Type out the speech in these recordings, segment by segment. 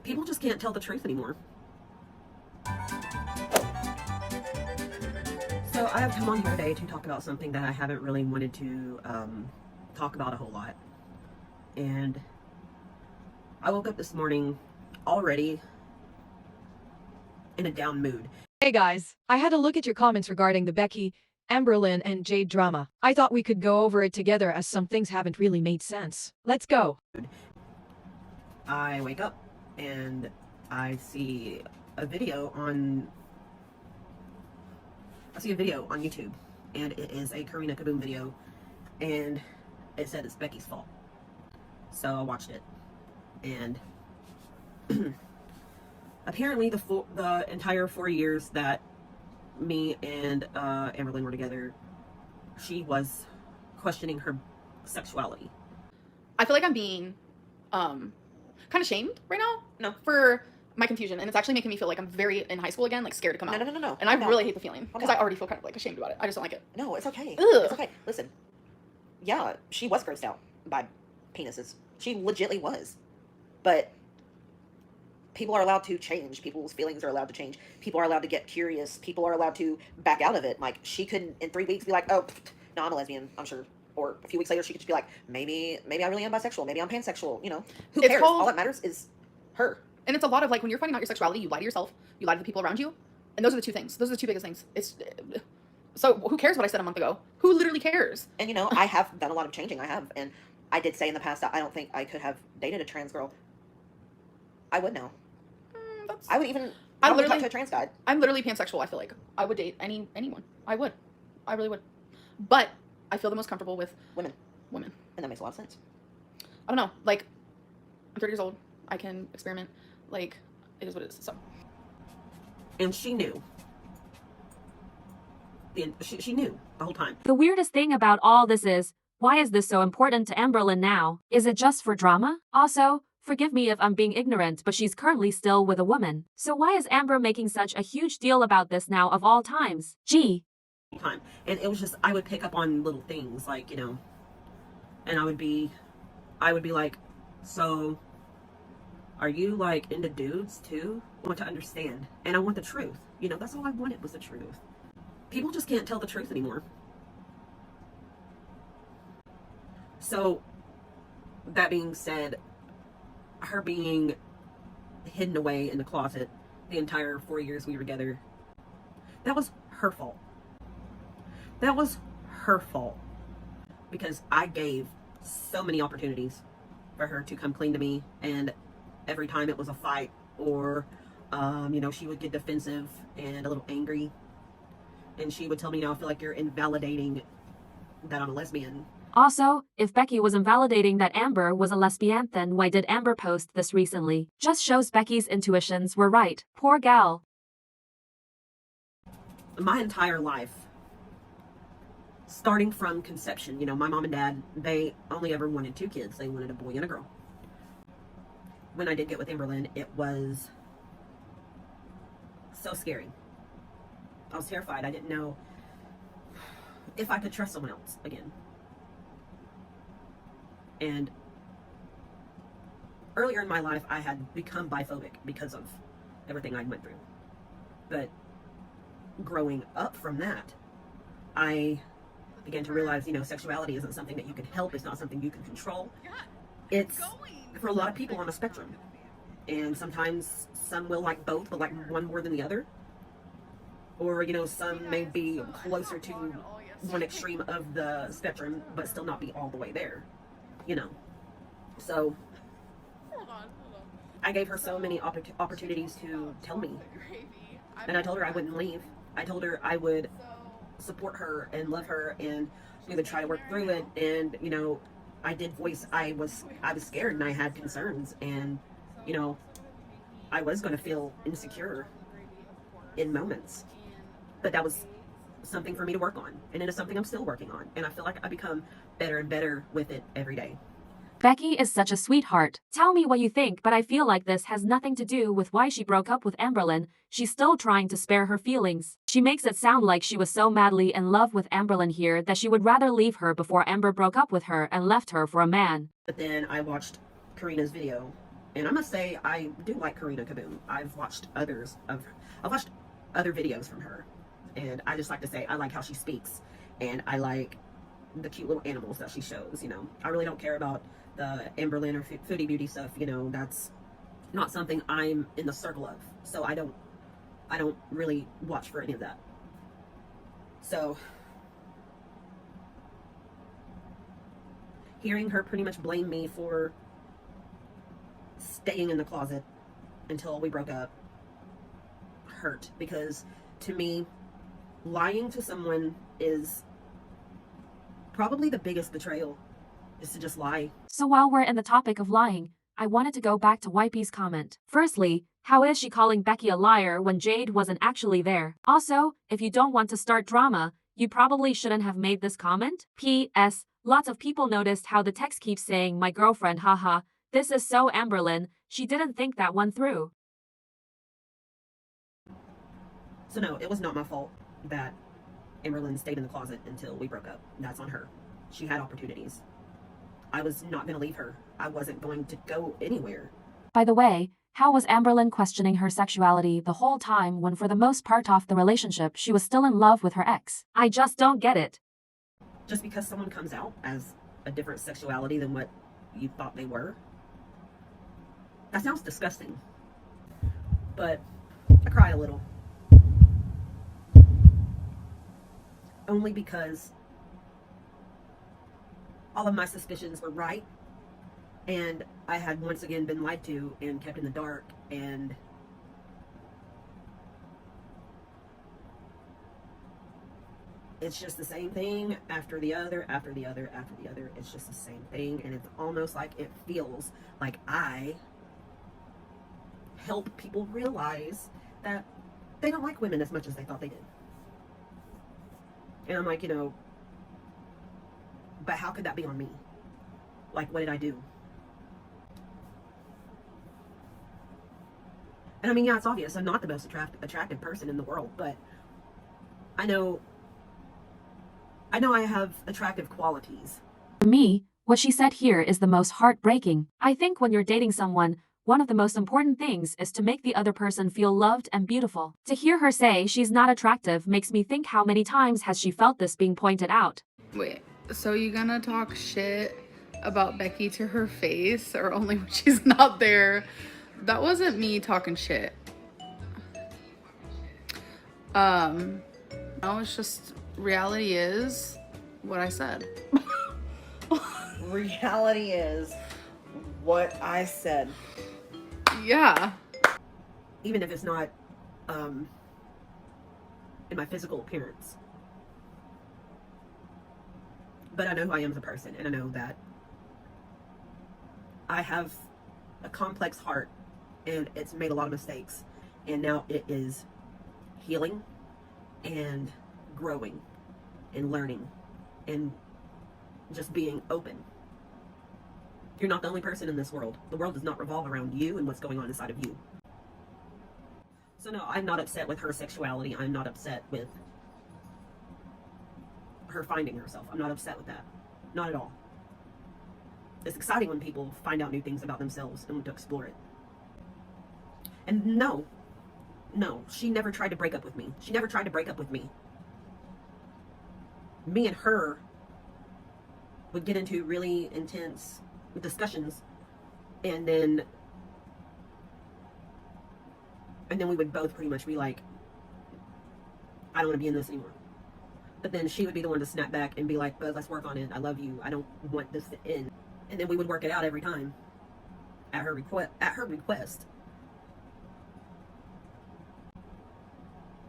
People just can't tell the truth anymore. So I have come on here today to talk about something that I haven't really wanted to talk about a whole lot. And I woke up this morning already in a down mood. Hey guys, I had a look at your comments regarding the Becky, Amberlynn and Jade drama. I thought we could go over it together as some things haven't really made sense. Let's go. I wake up and I see a video on YouTube, and it is a Karina Kaboom video, and it said it's Becky's fault. So I watched it, and apparently the entire 4 years that me and Amberlynn were together, she was questioning her sexuality. I feel like I'm being kind of shamed right now. No. For my confusion, and it's actually making me feel like I'm very in high school again, like scared to come out. No. And I really hate the feeling because I already feel kind of like ashamed about it. I just don't like it. No, it's okay. Ugh. It's okay. Listen, yeah, she was grossed out by penises. She legitimately was. But people are allowed to change. People's feelings are allowed to change. People are allowed to get curious. People are allowed to back out of it. Like, she couldn't in 3 weeks be like, oh, no, I'm a lesbian, I'm sure. Or a few weeks later, she could just be like, maybe I really am bisexual. Maybe I'm pansexual. You know, who cares? All that matters is her. And it's a lot of like when you're finding out your sexuality, you lie to yourself, you lie to the people around you, and those are the two things. Those are the two biggest things. So who cares what I said a month ago? Who literally cares? And you know, I have done a lot of changing. I have, and I did say in the past that I don't think I could have dated a trans girl. I would now. I would even. I would talk to a trans guy. I'm literally pansexual. I feel like I would date anyone. I would. I really would. But I feel the most comfortable with women. And that makes a lot of sense. I don't know. Like, I'm 30 years old. I can experiment. Like, it is what it is. So. And she knew. She knew the whole time. The weirdest thing about all this is, why is this so important to Amberlynn now? Is it just for drama? Also, forgive me if I'm being ignorant, but she's currently still with a woman. So why is Amber making such a huge deal about this now of all times? Gee. Time. And it was just, I would pick up on little things, like, you know, and I would be like, so are you like into dudes too? I want to understand, and I want the truth. You know, that's all I wanted was the truth. People just can't tell the truth anymore. So that being said, her being hidden away in the closet the entire 4 years we were together, that was her fault. That was her fault, because I gave so many opportunities for her to come clean to me, and every time it was a fight or you know, she would get defensive and a little angry, and she would tell me, you know, I feel like you're invalidating that I'm a lesbian. Also, if Becky was invalidating that Amber was a lesbian, then why did Amber post this recently? Just shows Becky's intuitions were right. Poor gal. My entire life, starting from conception, you know, my mom and dad, they only ever wanted 2 kids. They wanted a boy and a girl. When I did get with Amberlynn, it was so scary. I was terrified. I didn't know if I could trust someone else again. And earlier in my life, I had become biphobic because of everything I went through. But growing up from that, I began to realize, you know, sexuality isn't something that you can help. It's not something you can control. It's for a lot of people on a spectrum. And sometimes some will like both, but like one more than the other. Or, you know, some may be closer to one extreme of the spectrum, but still not be all the way there. You know. So I gave her so many opportunities to tell me. And I told her I wouldn't leave. I told her I would support her and love her, and we would try to work through it. And, you know, I did voice, I was scared and I had concerns, and, you know, I was going to feel insecure in moments, but that was something for me to work on, and it is something I'm still working on, and I feel like I become better and better with it every day. Becky is such a sweetheart. Tell me what you think, but I feel like this has nothing to do with why she broke up with Amberlynn. She's still trying to spare her feelings. She makes it sound like she was so madly in love with Amberlynn here that she would rather leave her before Amber broke up with her and left her for a man. But then I watched Karina's video, And I must say, I do like Karina Kaboom. I've watched other videos from her, and I just like to say I like how she speaks, and I like the cute little animals that she shows. You know, I really don't care about the Amberlynn or foodie beauty stuff. You know, that's not something I'm in the circle of, so I don't really watch for any of that. So hearing her pretty much blame me for staying in the closet until we broke up hurt, because to me, lying to someone is probably the biggest betrayal, is to just lie. So while we're in the topic of lying, I wanted to go back to Wipey's comment. Firstly, how is she calling Becky a liar when Jade wasn't actually there? Also, if you don't want to start drama, you probably shouldn't have made this comment. P.S. Lots of people noticed how the text keeps saying my girlfriend, haha. This is so Amberlynn, she didn't think that one through. So no, it was not my fault that Amberlynn stayed in the closet until we broke up. That's on her. She had opportunities. I was not going to leave her. I wasn't going to go anywhere. By the way, how was Amberlynn questioning her sexuality the whole time when for the most part of the relationship she was still in love with her ex? I just don't get it. Just because someone comes out as a different sexuality than what you thought they were, that sounds disgusting. But I cried a little. Only because all of my suspicions were right, and I had once again been lied to and kept in the dark, and it's just the same thing after the other, after the other, after the other. It's just the same thing, and it's almost like it feels like I help people realize that they don't like women as much as they thought they did. And I'm like, you know, but how could that be on me? Like, what did I do? And I mean, yeah, it's obvious I'm not the most attractive person in the world, but I know I have attractive qualities. For me, what she said here is the most heartbreaking. I think when you're dating someone, one of the most important things is to make the other person feel loved and beautiful. To hear her say she's not attractive makes me think how many times has she felt this being pointed out. Wait, so you gonna talk shit about Becky to her face, or only when she's not there? That wasn't me talking shit. No, it's just reality is what I said. Reality is what I said. Yeah. Even if it's not in my physical appearance. But I know who I am as a person, and I know that I have a complex heart, and it's made a lot of mistakes, and now it is healing and growing and learning and just being open. You're not the only person in this world. The world does not revolve around you and what's going on inside of you. So no, I'm not upset with her sexuality. I'm not upset with her finding herself. I'm not upset with that. Not at all. It's exciting when people find out new things about themselves and want to explore it. And no, she never tried to break up with me. She never tried to break up with me. Me and her would get into really intense discussions, and then we would both pretty much be like, I don't want to be in this anymore. But then she would be the one to snap back and be like, but let's work on it. I love you. I don't want this to end. And then we would work it out every time at her request.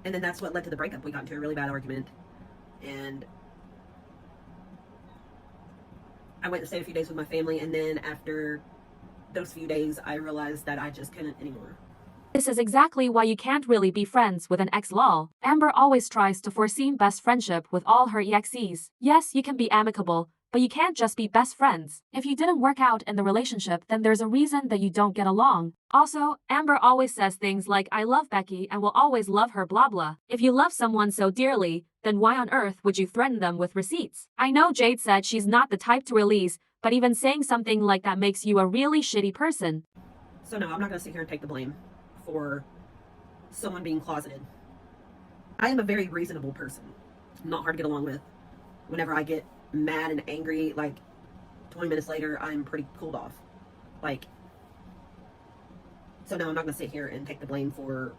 And then that's what led to the breakup. We got into a really bad argument, and I went to stay a few days with my family, and then after those few days, I realized that I just couldn't anymore. This is exactly why you can't really be friends with an ex lol. Amber always tries to foresee best friendship with all her exes. Yes, you can be amicable, but you can't just be best friends. If you didn't work out in the relationship, then there's a reason that you don't get along. Also, Amber always says things like, I love Becky and will always love her blah blah. If you love someone so dearly, then why on earth would you threaten them with receipts? I know Jade said she's not the type to release, but even saying something like that makes you a really shitty person. So no, I'm not going to sit here and take the blame for someone being closeted. I am a very reasonable person. I'm not hard to get along with. Whenever I get mad and angry, like 20 minutes later, I'm pretty cooled off. Like, so no, I'm not going to sit here and take the blame for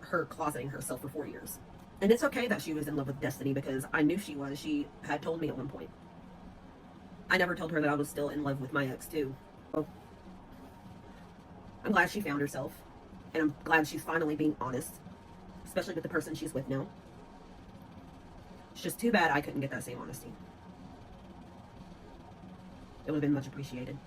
her closeting herself for 4 years. And it's okay that she was in love with Destiny, because I knew she was. She had told me at one point. I never told her that I was still in love with my ex too. So, I'm glad she found herself, and I'm glad she's finally being honest, especially with the person she's with now. It's just too bad I couldn't get that same honesty. It would have been much appreciated.